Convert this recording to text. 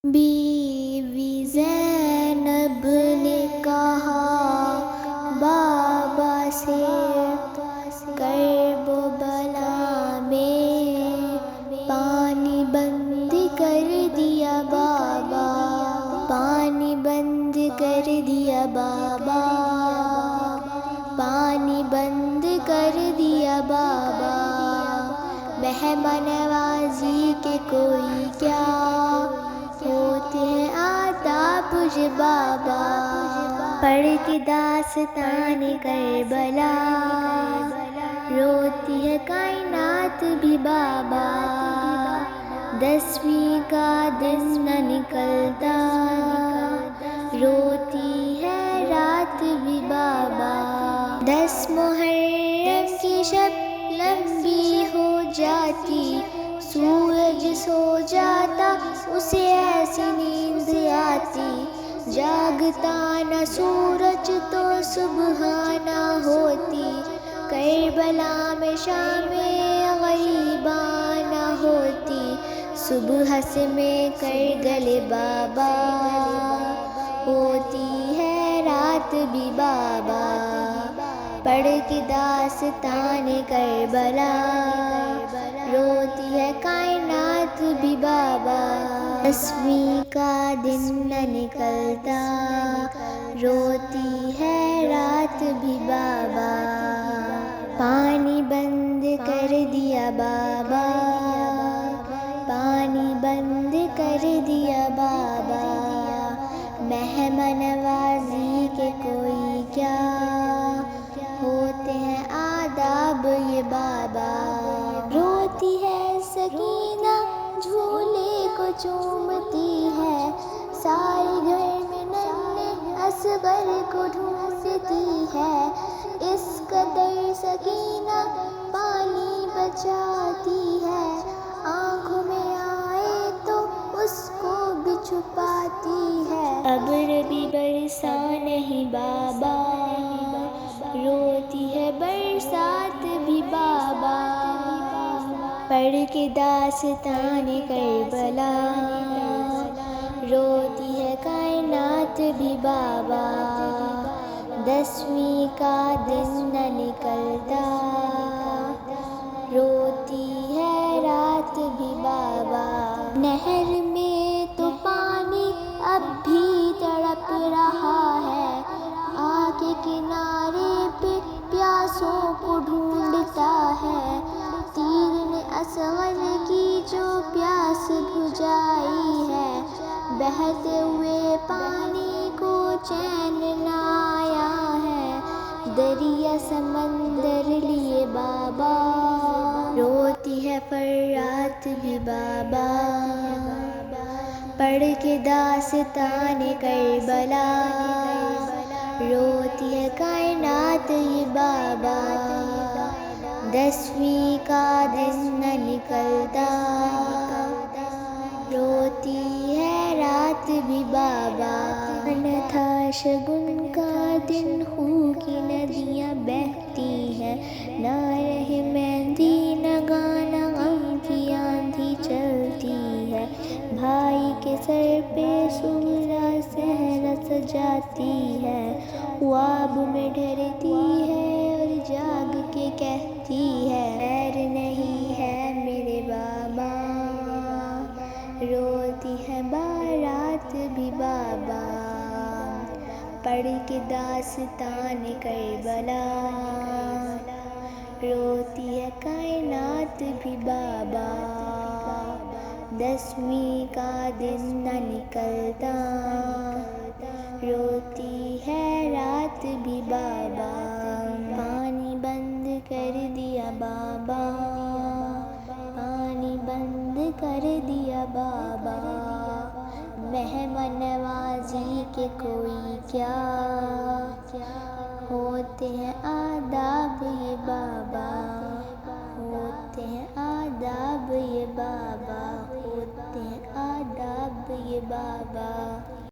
بیوی زینب نے کہا بابا سے، کرب و بلا میں پانی بند کر دیا بابا، پانی بند کر دیا بابا، پانی بند کر دیا بابا۔ مہمان نوازی کے کوئی کیا ہوتے ہیں آداب یہ بابا، پڑھ کے داستان کربلا روتی ہے کائنات بھی بابا، 10ویں کا دن نہ نکلتا روتی ہے رات بھی بابا۔ 10 محرم کی شب لمبی ہو جاتی، سورج سو جاتا اسے ایسی نیند آتی، جاگتا نہ سورج تو صبح نہ ہوتی، کربلا میں شام غریباں نہ ہوتی، صبح سے میں کر گلے بابا ہوتی ہے رات بھی بابا، پڑھ کے داستان کربلا روتی ہے کائنات بھی بابا۔ 10ویں کا دن نہ نکلتا روتی ہے رات بھی بابا، پانی بند کر دیا بابا، پانی بند کر دیا بابا۔ مہمان نوازی کے کوئی کیا ہوتے ہیں آداب یہ بابا، روتی ہے سکینہ جھولے کو چومتی ہے، سارے گھر میں ننھے اصغر کو ڈھونڈتی ہے، اس قدر سکینہ پانی بچاتی ہے، آنکھوں میں آئے تو اس کو بھی چھپاتی ہے، ابر بھی برسا نہیں بابا روتی ہے برسات بھی بابا، پڑھ کے داستان کربلا روتی ہے کائنات بھی بابا، 10ویں کا دن نہ نکلتا روتی ہے رات بھی بابا۔ نہر میں تو پانی اب بھی تڑپ رہا ہے، آ کے کنارے پہ پیاسوں کو ڈھونڈتا ہے، تیر نے اصغر کی جو پیاس بجھائی ہے، بہتے ہوئے پانی کو چین نہ آیا ہے، دریا سمندر لیے بابا روتی ہے فرات بھی بابا، پڑھ کے داستان کربلا روتی ہے کائنات یہ بابا، 10ویں کا دن نہ نکلتا روتی ہے رات بھی بابا۔ نہ تھا شگن کا دن خون کی ندیاں بہتی ہیں، نہ رہے مہندی نہ گانا غم کی آندھی چلتی ہے، بھائی کے سر پہ سہرا صحرا سجاتی ہے، خواب میں ڈرتی ہے اور جاگ کے کہتی ہے، خیر نہیں ہے میرے بابا روتی ہے بارات بھی بابا، پڑھ کے داستان کربلا روتی ہے کائنات بھی بابا، 10ویں کا دن نہ نکلتا روتی ہے رات بھی بابا، پانی بند کر دیا بابا، پانی بند کر دیا بابا۔ مہمان نوازی کے کوئی کیا ہوتے ہیں آداب یہ بابا، ہوتے ہیں آداب یہ بابا، ہوتے ہیں آداب یہ بابا۔